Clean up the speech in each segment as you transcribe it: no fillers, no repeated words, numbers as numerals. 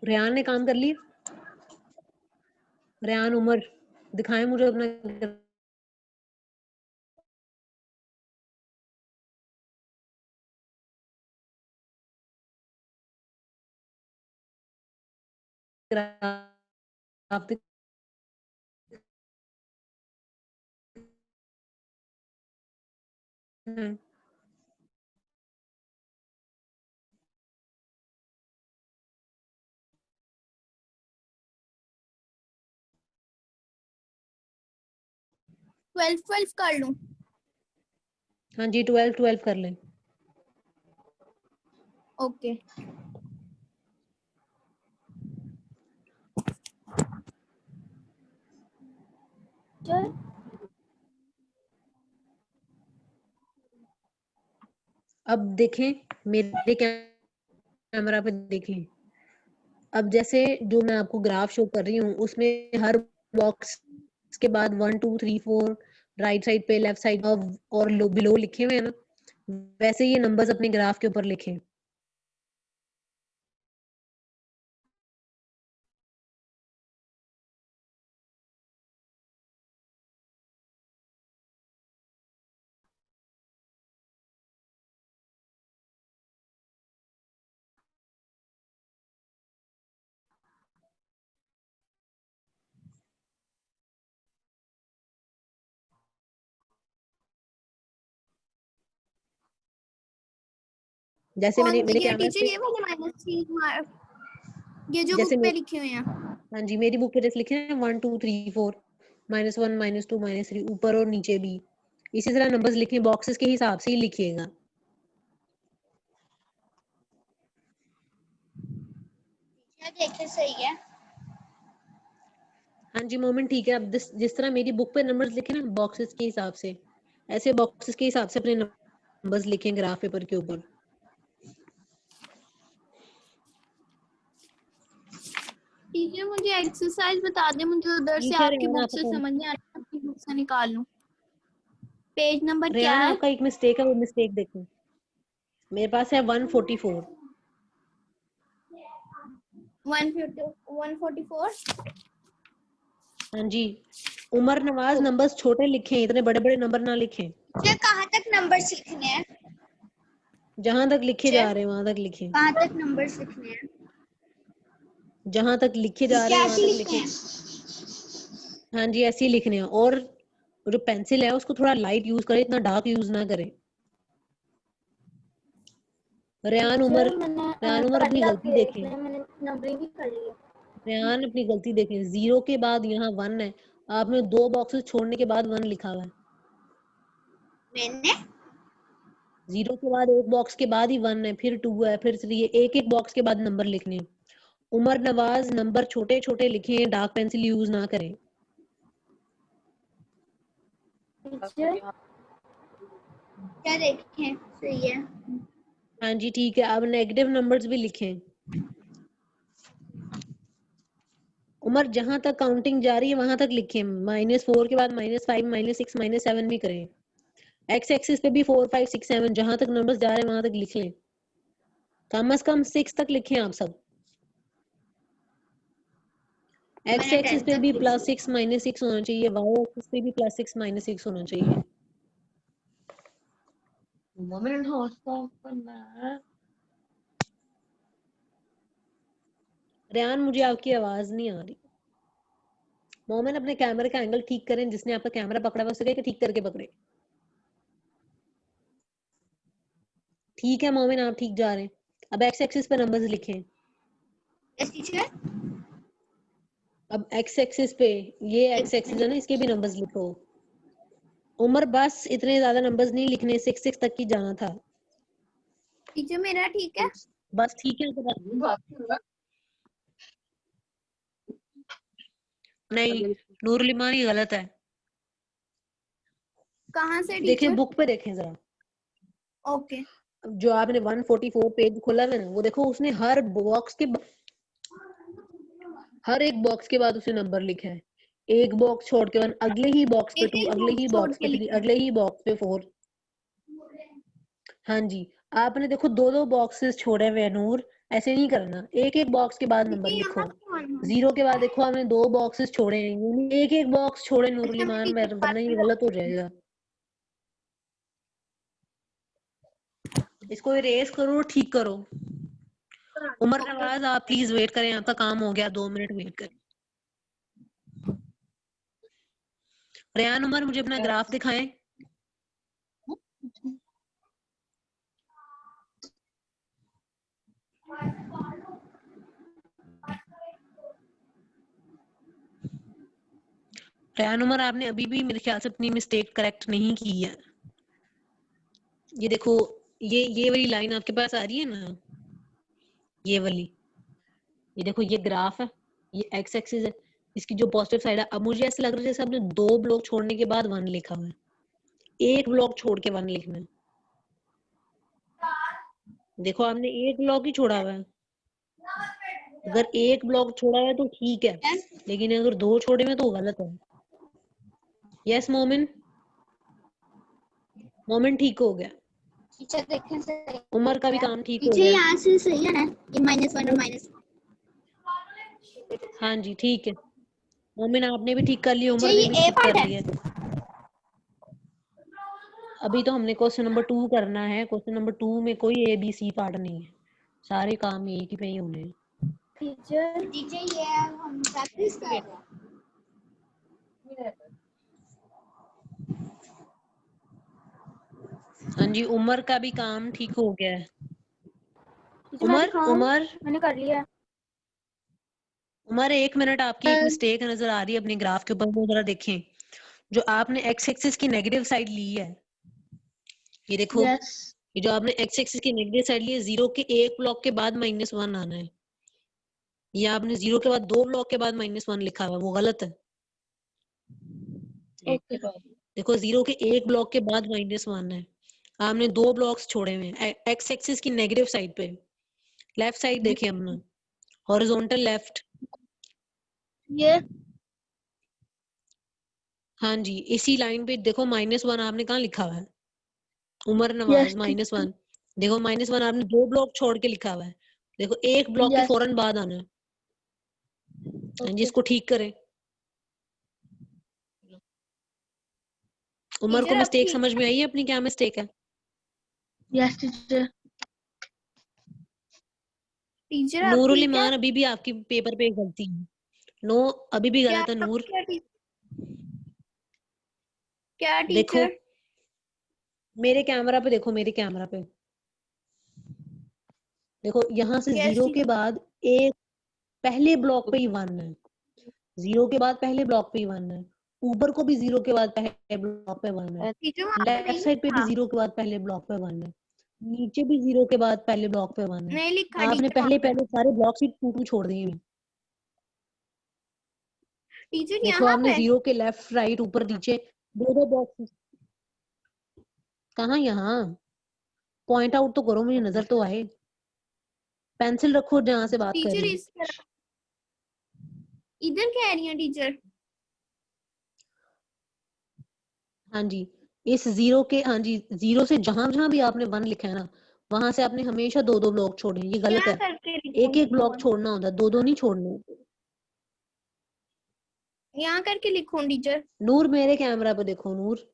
रेहान ने काम कर लिया? रेहान, उमर, दिखाएं मुझे अपना ग्राफ। 12 कर लूं? हाँ जी, 12 कर लें। ओके। चल अब देखें, मेरे कैमरा पे देखें। अब जैसे जो मैं आपको ग्राफ शो कर रही हूँ उसमें हर बॉक्स के बाद 1 2 3 4 राइट साइड पे, लेफ्ट साइड और बिलो लिखे हुए हैं ना, वैसे ये नंबर्स अपने ग्राफ के ऊपर लिखें। जैसे कौन मेरे ये कैमरा टीचर पे, ये वाले -3 ये जो जैसे बुक पे लिखे हुए हैं? हाँ जी, मेरी बुक पे जैसे लिखे हैं 1 2 3 4 -1 -2 -3, ऊपर और नीचे भी इसी तरह नंबर्स लिखे, बॉक्सेस के हिसाब से ही लिखिएगा। देखे सही है। हाँ जी मोमेंट, ठीक है। अब जिस तरह मेरी बुक पे नंबर्स लिखे ना बॉक्सेस के हिसाब से, ऐसे बॉक्सेस के हिसाब से अपने नंबर्स लिखें ग्राफ पेपर के ऊपर। टीचर मुझे एक्सरसाइज बता दे, मुझे उधर से आपकी बुक से समझ नहीं आ रहा, आपकी बुक से निकाल लूं। पेज नंबर क्या रेहान, है? आपका एक मिस्टेक है, वो मिस्टेक देखें। मेरे पास है 144। 144। हाँ जी, उमर नवाज, नंबर्स छोटे लिखें, इतने बड़े बड़े नंबर ना लिखें। ये कहाँ तक नंबर लिखने हैं? जहां तक लिखे जा रहे हैं वहां तक लिखें। कहाँ तक नंबर लिखने हैं? जहां तक लिखे जा रहे हैं वहां तक लिखें। हाँ जी, ऐसे ही लिखने हैं। और जो पेंसिल है उसको थोड़ा लाइट यूज करें, इतना डार्क यूज ना करें। रेहान उमर अपनी गलती देखें। मैंने नंबरिंग ही कर ली है। रेहान अपनी गलती देखें, 0 के बाद यहाँ 1 है, आपने 2 बॉक्सेस छोड़ने के बाद 1 लिखा हुआ है। मैंने 0 के बाद एक बॉक्स के बाद ही 1 है, फिर 2 है, फिर 3 है, एक एक बॉक्स के बाद नंबर लिखने हैं। उमर नवाज, नंबर छोटे छोटे लिखें, डार्क पेंसिल यूज ना करें। क्या देखें? सही है। हाँ जी ठीक है। अब नेगेटिव नंबर्स भी लिखें। उमर, जहां तक काउंटिंग जा रही है वहां तक लिखें। -4 के बाद -5 -6 -7 भी करें। एक्स एक्सिस पे भी 4 5 6 7 जहां तक नंबर्स जा रहे हैं वहां तक लिख लें। कम से कम 6 तक लिखें आप सब। एक्स एक्सिस पे भी +6 -6 होना चाहिए, वाई एक्सिस पे भी +6 -6 होना चाहिए। रेहान, मुझे आपकी आवाज नहीं आ रही। मोमिन, अपने कैमरे का एंगल ठीक करें, जिसने आपका कैमरा पकड़ा हुआ उसे ठीक करके पकड़े। ठीक है मोमिन, आप ठीक जा रहे हैं। अब एक्स एक्सिस पे नंबर्स लिखें। अब एक्स एक्सिस पे, ये एक्स एक्सिस है ना, इसके भी नंबर्स लिखो। उमर, बस इतने ज्यादा नंबर्स नहीं लिखने, 6 तक ही जाना था। टीचर मेरा ठीक है? बस ठीक है। नहीं, नूरलिमानी गलत है। कहाँ से देखें, टीचर? बुक पे देखें जरा। ओके। जो आपने 144 पेज खोला है ना, वो देखो, उसने हर एक बॉक्स के बाद उसने नंबर लिखा है। एक बॉक्स छोड़ के 1, अगले ही बॉक्स पे 2, अगले ही बॉक्स पे 3, अगले ही बॉक्स पे 4। हाँ जी, आपने देखो 2 बॉक्सेस छोड़े हुए हैं नूर, ऐसे नहीं करना, एक एक बॉक्स के बाद नंबर लिखो। 0 के बाद देखो हमने 2 बॉक्सेस छोड़े हैं, एक एक बॉक्स छोड़े नूरुल ईमान, वरना ये गलत हो जाएगा। इसको इरेज करो, ठीक करो। उमर नवाज आप प्लीज वेट करें, आपका काम हो गया, 2 मिनट वेट करें। रेहान उमर मुझे अपना ग्राफ दिखाएं। रेहान उमर आपने अभी भी मेरे ख्याल से अपनी मिस्टेक करेक्ट नहीं की है। ये देखो, ये वाली लाइन आपके पास आ रही है ना, ये वाली, ये देखो ये ग्राफ है, ये एक्स एक्सिस है, इसकी जो पॉजिटिव साइड है। अब मुझे ऐसा लग रहा है जैसे आपने 2 ब्लॉक छोड़ने के बाद 1 लिखा हुआ है, एक ब्लॉक छोड़ के 1 लिखना है। देखो आपने एक ब्लॉक ही छोड़ा हुआ है, अगर एक ब्लॉक छोड़ा है तो ठीक है, लेकिन अगर 2 छोड़े हुए तो गलत है। यस मोमिन, मोमिन ठीक हो गया। टीचर देखें सही, उमर का भी काम ठीक हो टीचर गया। यहाँ से सही है ना, ये -1 और -1। हाँ जी ठीक है, मोमिन आपने भी ठीक कर लिया, उमर ये ने भी ए ठीक पार्ट कर है। लिया। अभी तो हमने क्वेश्चन नंबर 2 करना है। क्वेश्चन नंबर 2 में कोई ए बी सी पार्ट नहीं है, सारे काम एक ही पे ही होने हैं। टीचर ये हम प्रैक्टिस कर रहे हैं। हाँ जी, उमर का भी काम ठीक हो गया है। उमर मैंने कर लिया। उमर 1 मिनट, आपकी एक मिस्टेक नजर आ रही है अपने ग्राफ के ऊपर, वो जरा देखें। जो आपने एक्स एक्सिस की नेगेटिव साइड ली है, ये देखो, ये जो आपने एक्स एक्सिस की नेगेटिव साइड ली है, 0 के एक ब्लॉक के बाद -1 आना है। ये आपने 0 के बाद 2 ब्लॉक के बाद -1 लिखा हुआ है, वो गलत है। ओके। देखो 0 के एक ब्लॉक के बाद -1 है, आपने 2 ब्लॉक्स छोड़े हुए हैं एक्स एक्सिस की नेगेटिव साइड पे। लेफ्ट साइड देखें अपना, हॉरिजॉन्टल लेफ्ट। ये हाँ जी, इसी लाइन पे देखो -1 आपने कहाँ लिखा हुआ है, उमर नवाज -1। देखो -1 आपने 2 ब्लॉक छोड़ के लिखा हुआ है, देखो एक ब्लॉक के फौरन बाद आना है। हाँ जी, इसको ठीक करें। उमर को मिस्टेक समझ में आई है अपनी, क्या मिस्टेक है? Yes teacher. टीचर नूरुल ईमान, अभी भी आपकी पेपर पे गलती है। नो, अभी भी गलत है नूर। क्या देखो टीचर? मेरे कैमरा पे देखो, मेरे कैमरा पे देखो, यहाँ से 0 के बाद एक पहले ब्लॉक पे ही 1 है, 0 के बाद पहले ब्लॉक पे ही 1 है, ऊपर को भी 0 के बाद पहले ब्लॉक पे 1 है, लेफ्ट साइड पे भी 0 के बाद पहले ब्लॉक पे 1 है, नीचे भी 0 के बाद पहले ब्लॉक पे 1 है। नहीं लिखा आपने पहले सारे ब्लॉक ही 2 छोड़ दिए हैं। टीचर देखो आपने 0 के लेफ्ट राइट ऊपर नीचे 2 बॉक्स। कहाँ यहाँ? पॉइंट आउट तो करो, मुझे नजर तो आए। पेंसिल रखो जहां से बात कर टीचर रही इस तरफ इधर कह रही है टीचर। हाँ जी, इस 0 के, हाँ जी 0 से जहां जहां भी आपने 1 लिखा है ना, वहां से आपने हमेशा 2 ब्लॉक छोड़े, ये गलत है। एक एक ब्लॉक छोड़ना होता है, 2 नहीं छोड़ने। यहाँ करके लिखो टीचर। नूर मेरे कैमरा पे देखो नूर,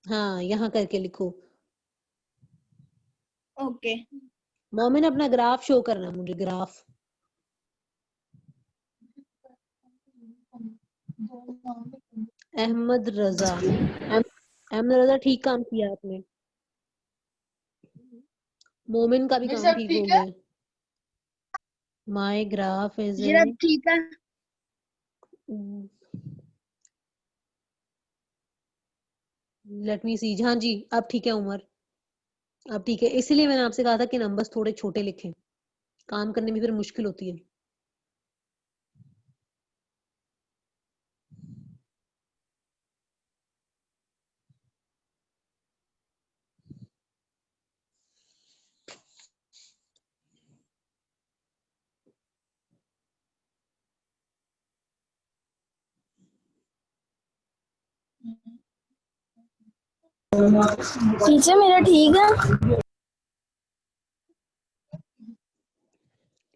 हाँ यहाँ करके लिखो। ओके। मोमिन अपना ग्राफ शो करना मुझे, ग्राफ। अहमद रजा, अहमद रजा ठीक काम किया आपने। मोमिन का भी काम ठीक हो गया। माय ग्राफ इज ठीक है। लेट मी सी। हाँ जी अब ठीक है उमर, अब ठीक है। इसीलिए मैंने आपसे कहा था कि नंबर्स थोड़े छोटे लिखें, काम करने में फिर मुश्किल होती है। टीचर मेरा ठीक है।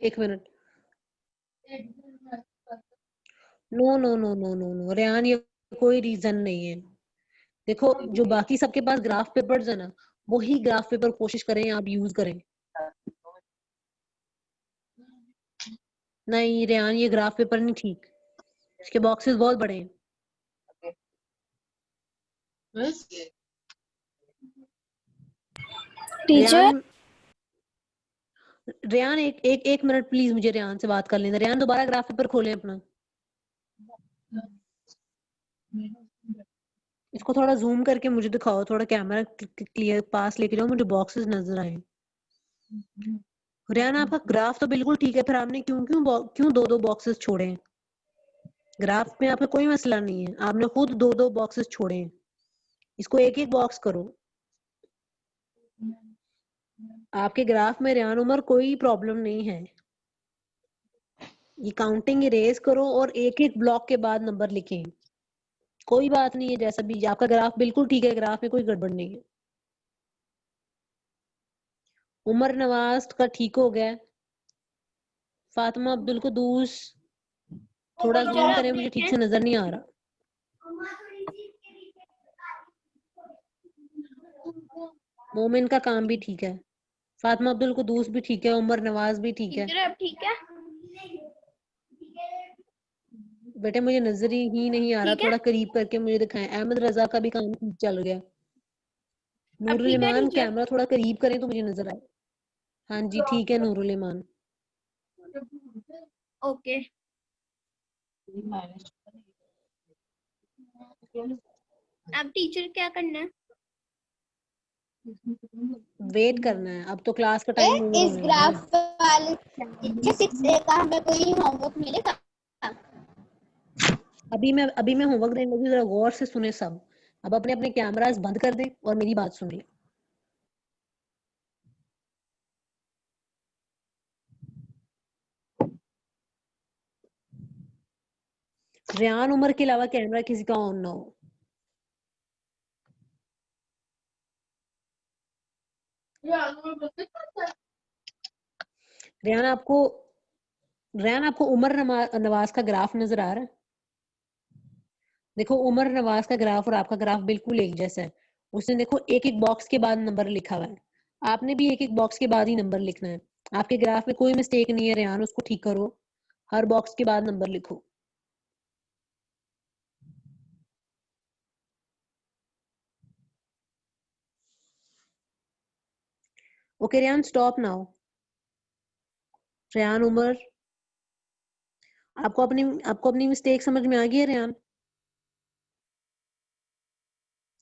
एक minute. No no no no no no Rehan, ये कोई रीजन नहीं है। देखो जो बाकी सबके पास ग्राफ पेपर्स है ना, वही ग्राफ पेपर कोशिश करें आप यूज करें। नहीं रेहान, ये ग्राफ पेपर नहीं ठीक, इसके बॉक्सेस बहुत बड़े हैं। टीचर रेहान एक मिनट प्लीज, मुझे रेहान से बात कर लेना। रेहान दोबारा ग्राफ पेपर खोलें अपना, इसको थोड़ा जूम करके मुझे दिखाओ, थोड़ा कैमरा क्लियर पास लेके जाओ, मुझे बॉक्सेस नजर आए। रेहान आपका ग्राफ तो बिल्कुल ठीक है, फिर आपने क्यों क्यों क्यों दो बॉक्सेस छोड़े हैं? ग्राफ में आपका कोई मसला नहीं है, आपने खुद दो बॉक्सेस छोड़े हैं, इसको एक एक बॉक्स करो। आपके ग्राफ में रेहान उमर कोई प्रॉब्लम नहीं है, ये काउंटिंग इरेज करो और एक एक ब्लॉक के बाद नंबर लिखें, कोई बात नहीं है, जैसा भी आपका ग्राफ बिल्कुल ठीक है, ग्राफ में कोई गड़बड़ नहीं है। उमर नवाज का ठीक हो गया। फातिमा अब्दुल कुद्दूस थोड़ा जूम करें, मुझे ठीक से नजर नहीं आ रहा। मोमिन का काम भी ठीक है, फातिमा अब्दुल कुद्दूस भी ठीक है, उमर नवाज भी ठीक है। टीचर अब ठीक है? बेटे मुझे नजर ही नहीं आ रहा, ठीक है? थोड़ा करीब करके मुझे दिखाएं। अहमद रजा का भी काम ठीक चल गया। अब नूरुल ठीक है ईमान, टीचर? कैमरा थोड़ा करीब करें तो मुझे नजर आए। हाँ जी ठीक है नूरुल ईमान। ओके। अब टीचर क्या करना है? वेट करना है, अब तो क्लास का टाइम ओवर इस होने वाला है। ग्राफ वाले 6A का हमें कोई होमवर्क मिलेगा? अभी मैं होमवर्क देने लगी, जरा गौर से सुने सब। अब अपने अपने कैमरास बंद कर दें और मेरी बात सुन लें। रेहान उमर के अलावा कैमरा किसी का ऑन ना हो। रेहान आपको उमर नवाज का ग्राफ नजर आ रहा है? देखो उमर नवाज का ग्राफ और आपका ग्राफ बिल्कुल एक जैसा है। उसने देखो एक एक बॉक्स के बाद नंबर लिखा हुआ है, आपने भी एक एक बॉक्स के बाद ही नंबर लिखना है। आपके ग्राफ में कोई मिस्टेक नहीं है रेहान, उसको ठीक करो, हर बॉक्स के बाद नंबर लिखो। Okay Rehan stop now. Rehan Umar, आपको अपनी मिस्टेक समझ में आ गई है रेहान?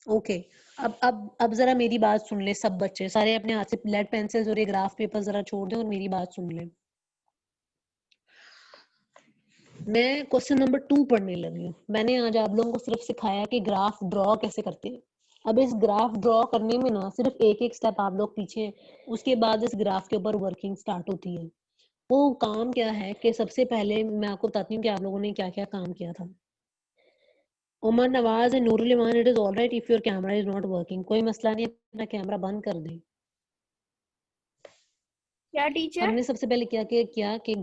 ओके। अब जरा मेरी बात सुन ले सब बच्चे, सारे अपने हाथ से लेड पेंसिल्स और ये ग्राफ पेपर जरा छोड़ दे और मेरी बात सुन ले। मैं क्वेश्चन नंबर 2 पढ़ने लगी हूँ। मैंने आज आप लोगों को सिर्फ सिखाया कि ग्राफ ड्रॉ कैसे करते हैं। अब इस ग्राफ ड्रॉ करने में ना सिर्फ एक एक स्टेप आप लोग पीछे, उसके बाद इस ग्राफ के ऊपर वर्किंग स्टार्ट होती है। वो काम क्या है कि सबसे पहले मैं आपको बताती हूँ कि आप लोगों ने क्या क्या काम किया था। Umar Nawaz and Nurul Iman, it is alright if your camera is not working, कोई मसला नहीं, अपना कैमरा बंद कर दें। क्या टीचर? हमने सबसे पहले किया कि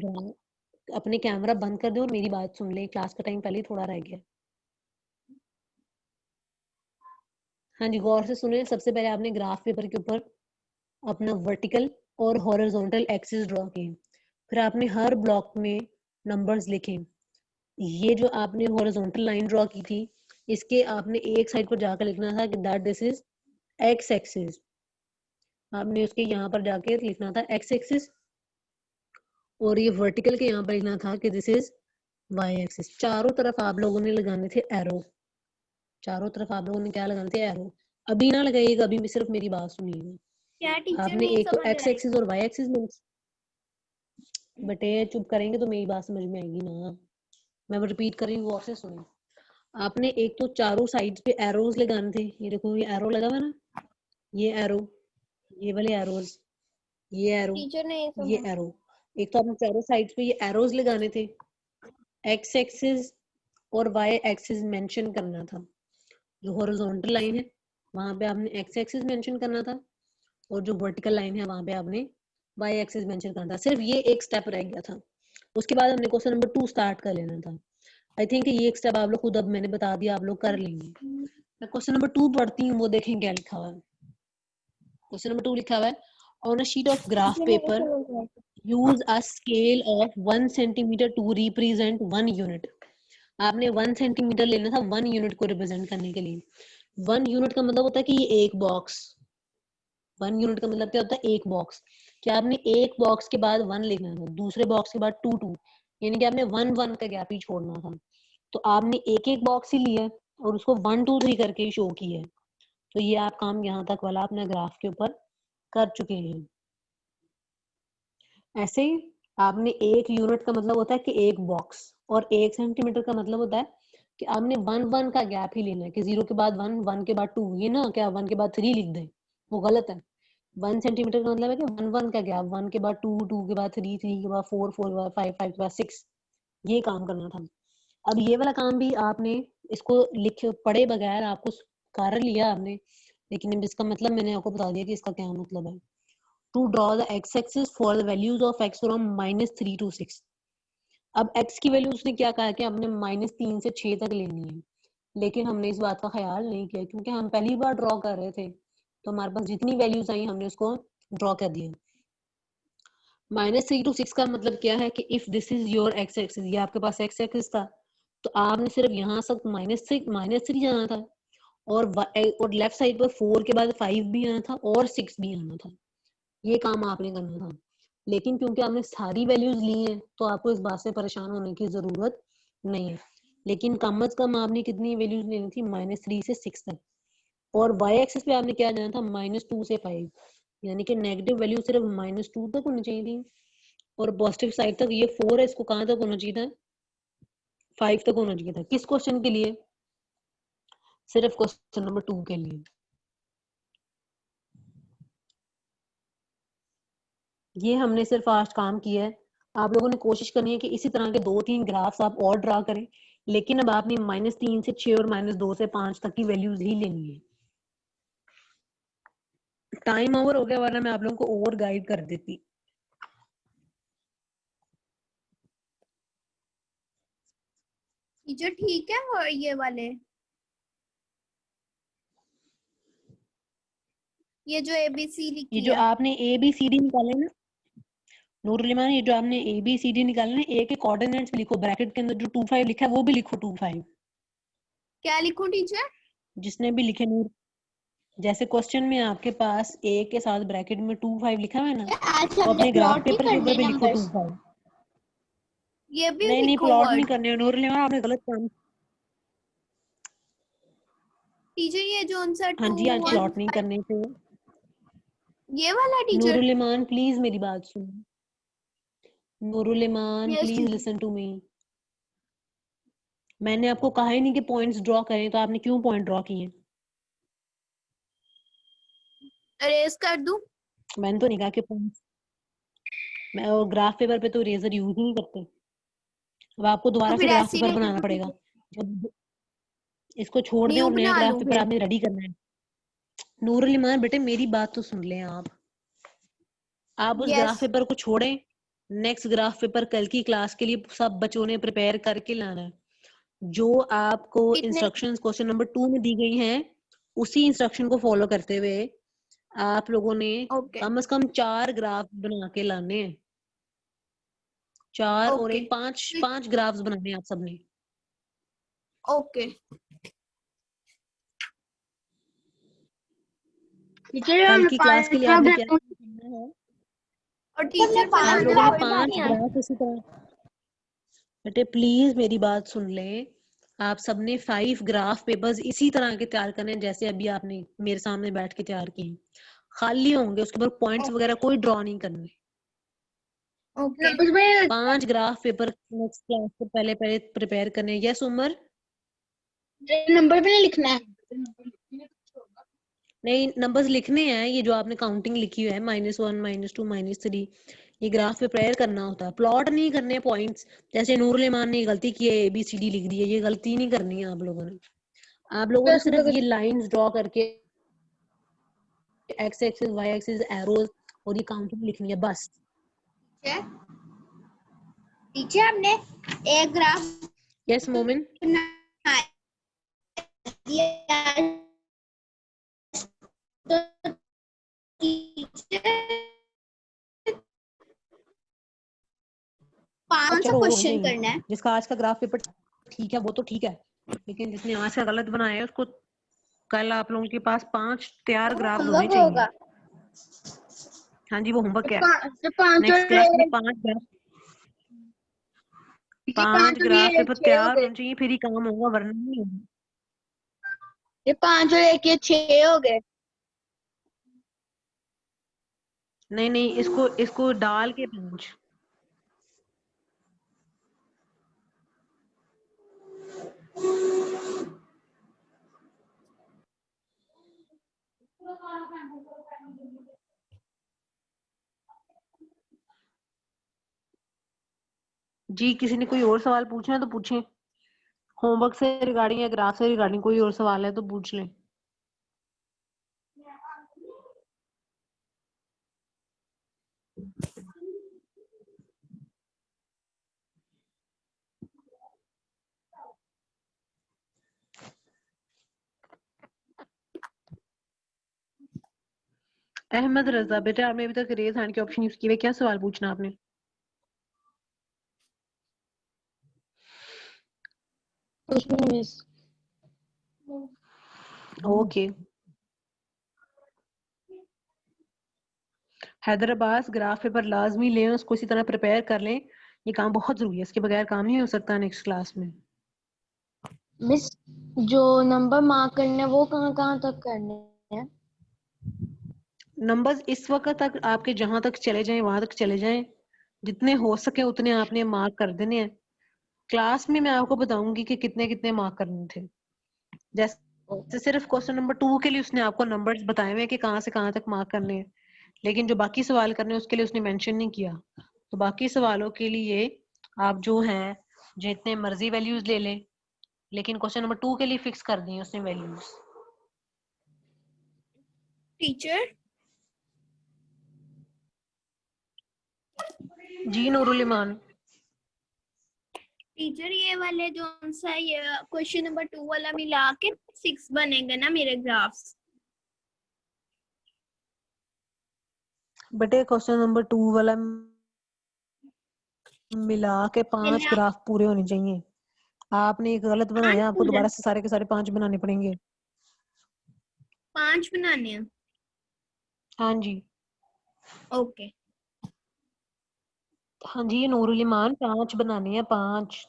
अपने कैमरा बंद कर दे और मेरी बात सुन ले, क्लास का टाइम पहले ही थोड़ा रह गया। हाँ जी गौर से सुने। सबसे पहले आपने ग्राफ पेपर के ऊपर अपना वर्टिकल और हॉरिजॉन्टल एक्सिस ड्रॉ किए, फिर आपने हर ब्लॉक में नंबर्स लिखे। ये जो आपने हॉरिजॉन्टल लाइन ड्रॉ की थी, इसके आपने एक साइड पर जाकर लिखना था कि that this is x axis. आपने उसके यहाँ पर जाके लिखना था एक्स एक्सिस, और ये वर्टिकल के यहाँ पर लिखना था कि दिस इज वाई एक्सिस। चारों तरफ आप लोगों ने लगाने थे एरो, चारों तरफ आप लोगों ने क्या लगाने थे? एरो। अभी ना लगाइएगा, अभी भी सिर्फ मेरी बात सुनिएगा। क्या टीचर आपने नहीं एक तो समझ एक्स रहा है? एक्सिस और वाई एक्सिस में, बेटे चुप करेंगे तो मेरी बात समझ में आएगी ना। मैं रिपीट कर रही हूँ, गौर से सुनिए। आपने एक तो चारों साइड्स पे एरोज लगाने थे, ये देखो ये एरो लगा हुआ ना, ये एरो, ये वाले एरोज, ये एरो, टीचर नहीं ये समझ। एरो। एक तो आपने चारों साइड्स पे ये एरोज लगाने थे, एक्स एक्सिस और वाई एक्सिस मेंशन करना था। जो हॉरिजॉन्टल लाइन है वहां पे आपने एक्स एक्सिस मेंशन करना था, और जो वर्टिकल लाइन है वहां पे आपने y एक्सिस मेंशन करना था। सिर्फ ये एक स्टेप रह गया था। उसके बाद हमने क्वेश्चन नंबर 2 स्टार्ट कर लेना था। आई थिंक ये एक स्टेप आप लोग खुद, अब मैंने बता दिया, आप लोग कर लेंगे। मैं क्वेश्चन नंबर 2 पढ़ती हूँ, वो देखें क्या लिखा हुआ है। क्वेश्चन नंबर 2 लिखा हुआ है, on a sheet of graph paper use a scale of 1 centimetre to represent 1 unit. आपने 1 सेंटीमीटर लेना था 1 यूनिट को रिप्रेजेंट करने के लिए। 1 यूनिट का मतलब होता है कि ये एक बॉक्स, 1 यूनिट का मतलब क्या होता है, एक बॉक्स। क्या आपने एक बॉक्स के बाद 1 लिखना था, दूसरे बॉक्स के बाद 2 2, यानी कि आपने 1 1 का गैप ही छोड़ना था। तो आपने एक एक बॉक्स ही लिया और उसको 1 2 3 करके शो किया है। तो ये आप काम यहाँ तक वाला अपने ग्राफ के ऊपर कर चुके हैं। ऐसे ही आपने एक यूनिट का मतलब होता है कि एक बॉक्स, और 1 सेंटीमीटर का मतलब होता है कि आपने 1 1 का गैप ही लेना है, कि 0 के बाद 1 1 के बाद 2, ये ना क्या 1 के बाद 3 लिख दें, वो गलत है। 1 सेंटीमीटर का मतलब है कि 1 1 का गैप, 1 के बाद 2 2 के बाद 3 3 के बाद 4 4 के बाद 5 5 के बाद 6, ये काम करना था। अब ये वाला काम भी आपने इसको लिखे पढ़े बगैर आपको कर लिया आपने, लेकिन इसका मतलब मैंने आपको बता दिया कि इसका क्या मतलब है। To draw the x axis for the values of x from -3 to 6। अब एक्स की वैल्यू उसने क्या कहा कि हमने -3 से 6 तक लेनी है, लेकिन हमने इस बात का ख्याल नहीं किया क्योंकि हम पहली बार ड्रॉ कर रहे थे, तो हमारे पास जितनी वैल्यूज आई हमने उसको ड्रॉ कर दिया। -3 to 6 का मतलब क्या है कि if this is your x axis, ये आपके पास एक्स एक्सिस था, तो आपने सिर्फ यहाँ तक -3 जाना था, और लेफ्ट साइड पर 4 के बाद 5 भी आना था और 6 भी आना था। ये काम आपने करना था। लेकिन क्योंकि आपने सारी वैल्यूज ली हैं, तो आपको इस बात से परेशान होने की जरूरत नहीं है। लेकिन कम से कम आपने कितनी वैल्यूज लेनी थी, -3 से 6 तक। और वाई एक्सिस पे आपने क्या जाना था, -2 से 5, यानी कि नेगेटिव वैल्यू सिर्फ -2 तक होनी चाहिए थी, और पॉजिटिव साइड तक ये 4 है, इसको कहाँ तक होना चाहिए था, 5 तक होना चाहिए था। किस क्वेश्चन के लिए, सिर्फ क्वेश्चन नंबर 2 के लिए। ये हमने सिर्फ आज काम किया है। आप लोगों ने कोशिश करनी है कि इसी तरह के 2-3 ग्राफ्स आप और ड्रा करें, लेकिन अब आपने -3 से 6 और -2 से 5 तक की वैल्यूज ही लेनी है। टाइम ओवर हो गया, वरना मैं आप लोगों को और गाइड कर देती। टीचर ठीक है वो ये वाले, ये जो ABC ये लिखी जो है, आपने ABCD निकाले ना नूरुल ईमान, ये जो आपने ABCD निकाले ना, एक एक कोऑर्डिनेट्स लिखो, ब्रैकेट के अंदर जो 2 5 लिखा है वो भी लिखो 2 5। क्या लिखूं टीचर? जिसने भी लिखे नूर, जैसे क्वेश्चन में आपके पास A के साथ ब्रैकेट में 2 5 लिखा हुआ है ना, आज तो हमने अपने ग्राफ प्लॉट नहीं पेपर के ऊपर करने भी लिखो 2 नंबर्स। 5। ये भी नहीं लिखो प्लॉट नहीं वर्ड? करने नूरुल ईमान, आपने गलत काम। टीचर ये जो उनसा हाँ 2 जी, आज 1 प्लॉट नहीं 5 करने थे। ये वाला टीचर? नूरुल ईमान प्लीज मेरी बात सुनो, Nurul Iman yes please teacher. Listen to me. मैंने आपको कहा ही नहीं कि पॉइंट्स ड्रॉ करें, तो आपने क्यों पॉइंट ड्रॉ किए? अरेज कर दूं? मैंने तो नहीं कहा कि पॉइंट्स, मैं और ग्राफ पेपर पे तो इरेजर यूज ही नहीं करते। अब आपको तो दोबारा से फिर ग्राफ ऐसे ही पेपर रहने बनाना दो पड़ेगा। टीचर, जब इसको छोड़ दें न्यू और नया बना ग्राफ लूं पेपर फिर। आपने रेडी करना है। नूरुल ईमान बेटे मेरी बात तो सुन लें आप उस ग्राफ यस। पेपर को छोड़ें। नेक्स्ट ग्राफ पेपर कल की क्लास के लिए सब बच्चों ने प्रिपेयर करके लाना है। जो आपको कितने? इंस्ट्रक्शंस क्वेश्चन नंबर 2 में दी गई हैं, उसी इंस्ट्रक्शन को फॉलो करते हुए आप लोगों ने ओके कम से कम 4 ग्राफ बना के लाने हैं। 4 और ओके 1 5 ग्राफ्स बनाने हैं आप सबने। ओके। टीचर कल हमने की क्लास 5 के लिए आपने क्या ग्राफ करना है, और हमने टीचर 5 आप बनाने लोगों ने ग्राफ कोई बना 5 नहीं आता? ग्राफ इसी तरह, बेटे प्लीज मेरी बात सुन लें। आप सबने 5 ग्राफ पेपर्स इसी तरह के तैयार करने हैं जैसे अभी आपने मेरे सामने बैठ के तैयार किए। खाली होंगे, उसके ऊपर पॉइंट्स वगैरह कोई ड्रॉ नहीं करने। ओके नंबर्स में 5 ग्राफ पेपर नेक्स्ट क्लास से पहले पहले प्रिपेयर करने। यस उमर? नंबर पे नहीं लिखना है। नहीं, नंबर्स लिखने हैं, ये जो आपने काउंटिंग लिखी हुई है -1 -2 -3, ये ग्राफ पे प्रेयर करना होता है, प्लॉट नहीं करने पॉइंट्स। जैसे नूरुल ईमान ने गलती की है, ABCD लिख दी है, ये गलती नहीं करनी है आप लोगों ने। आप लोगों ने सिर्फ ये लाइंस ड्रॉ करके x axis y axis arrows और ये काउंटिंग लिखनी है बस। टीचर हमने एक ग्राफ यस मोमिन। तो टीचर 500 क्वेश्चन करना है। जिसका आज का ग्राफ पेपर ठीक है वो तो ठीक है, लेकिन जिसने आज का गलत बनाया है उसको कल आप लोगों के पास 5 तैयार ग्राफ होने चाहिए। हाँ जी वो होमवर्क है। नेक्स्ट क्लास में 5 ग्राफ पेपर तैयार होने चाहिए, फिर ही काम होगा वरना नहीं होगा। ये 5 और 1 ये 6 हो गए। नहीं इसको डाल के 5। जी किसी ने कोई और सवाल पूछना है तो पूछें, होमवर्क से रिगार्डिंग या ग्राफ से रिगार्डिंग कोई और सवाल है तो पूछ लें। अहमद रजा बेटा आपने अभी तक रेज हैंड के ऑप्शन यूज किए, क्या सवाल पूछना आपने? ओके हैदराबाद ग्राफ पेपर लाजमी लें, उसको इसी तरह प्रिपेयर कर लें, ये काम बहुत जरूरी है, इसके बगैर काम नहीं हो सकता नेक्स्ट क्लास में। मिस जो नंबर मार्क करने हैं वो कहाँ तक करने हैं? नंबर्स इस वक्त तक आपके जहां तक चले जाएं वहां तक चले जाएं, जितने हो सके उतने आपने मार्क कर देने हैं। क्लास में मैं आपको बताऊंगी कि कितने कितने मार्क करने थे। जैसे सिर्फ क्वेश्चन नंबर 2 के लिए उसने आपको नंबर्स बताए हुए हैं कि कहां से कहां तक मार्क करने हैं, लेकिन जो बाकी सवाल करने हैं उसके लिए उसने मेंशन नहीं किया। तो बाकी सवालों के लिए आप जो है जितने मर्जी वैल्यूज ले लें, लेकिन क्वेश्चन नंबर 2 के लिए फिक्स कर दी उसने वैल्यूज। टीचर जी नूरुल ईमान। टीचर ये वाले जो सा ये क्वेश्चन नंबर 2 वाला मिला के 6 बनेंगे ना मेरे ग्राफ्स? बेटे क्वेश्चन नंबर 2 वाला मिला के 5 ग्राफ पूरे होने चाहिए। आपने एक गलत बनाया, आपको दोबारा से सारे के सारे 5 बनाने पड़ेंगे। 5 बनाने हैं? हाँ जी ओके। हाँ जी नूरुल ईमान 5 बनाने हैं 5।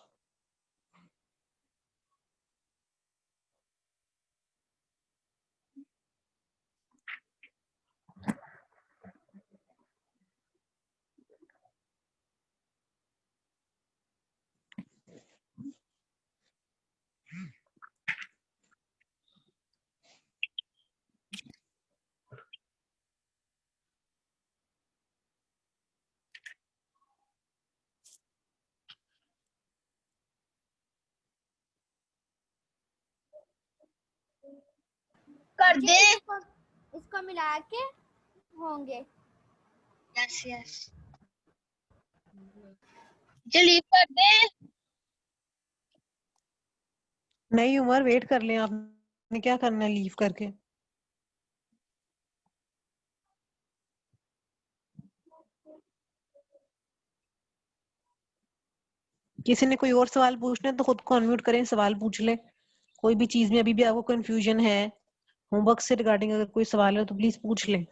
कर दे इसको मिला के होंगे। यस यस चलिए कर दे। नहीं उमर वेट कर लें, आपने क्या करना है लीव करके? किसी ने कोई और सवाल पूछना है तो खुद को अनम्यूट करें, सवाल पूछ ले। कोई भी चीज में अभी भी आपको कंफ्यूजन है, होमवर्क से रिगार्डिंग अगर कोई सवाल है तो प्लीज पूछ लें।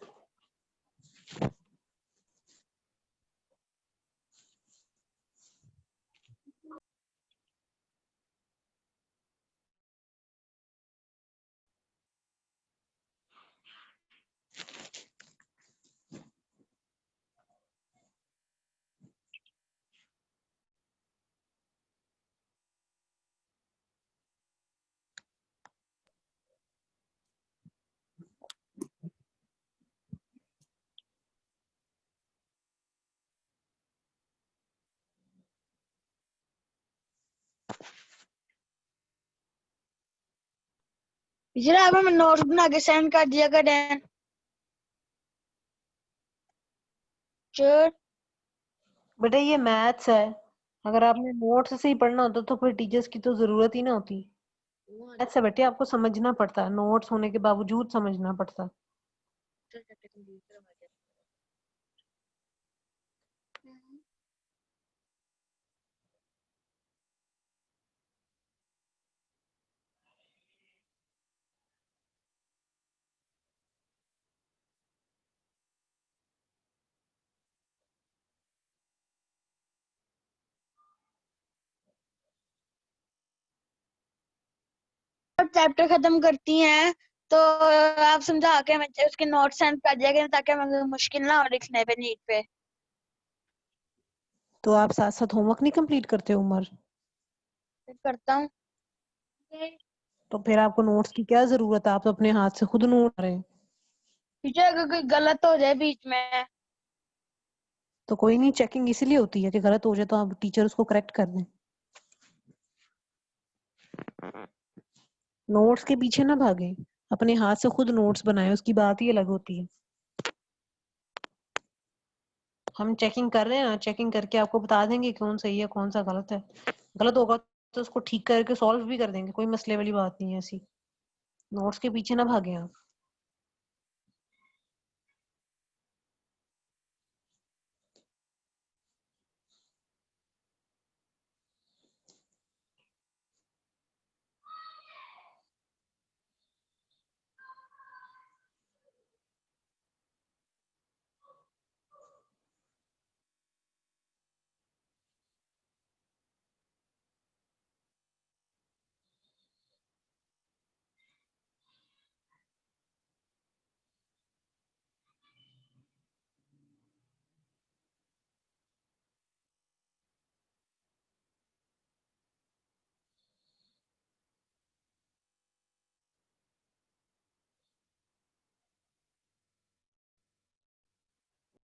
टीचर आप हमें नोट्स बना के सेंड कर दिया करें। टीचर बेटा ये मैथ्स है, अगर आपने नोट्स से ही पढ़ना होता तो फिर टीचर्स की तो जरूरत ही ना होती। मैथ्स है बेटे, आपको समझना पड़ता है, नोट्स होने के बावजूद समझना पड़ता है। चैप्टर खत्म करती हैं तो आप समझा के हमें उसके नोट सेंड कर दिया करें ताकि हमें मुश्किल ना हो लिखने पे नीट पे। तो आप साथ साथ होमवर्क नहीं कंप्लीट करते उमर? फिर करता हूँ। तो फिर आपको नोट्स की क्या जरूरत है, आप तो अपने हाथ से खुद नोट रहे हैं। टीचर अगर कोई गलत हो जाए बीच में तो कोई नहीं, चेकिंग इसीलिए होती है कि गलत हो जाए तो आप टीचर उसको करेक्ट कर दें। नोट्स के पीछे ना भागे, अपने हाथ से खुद नोट्स बनाए, उसकी बात ही अलग होती है। हम चेकिंग कर रहे हैं ना, चेकिंग करके आपको बता देंगे कौन सही है कौन सा गलत है। गलत होगा तो उसको ठीक करके सॉल्व भी कर देंगे, कोई मसले वाली बात नहीं है ऐसी। नोट्स के पीछे ना भागे आप।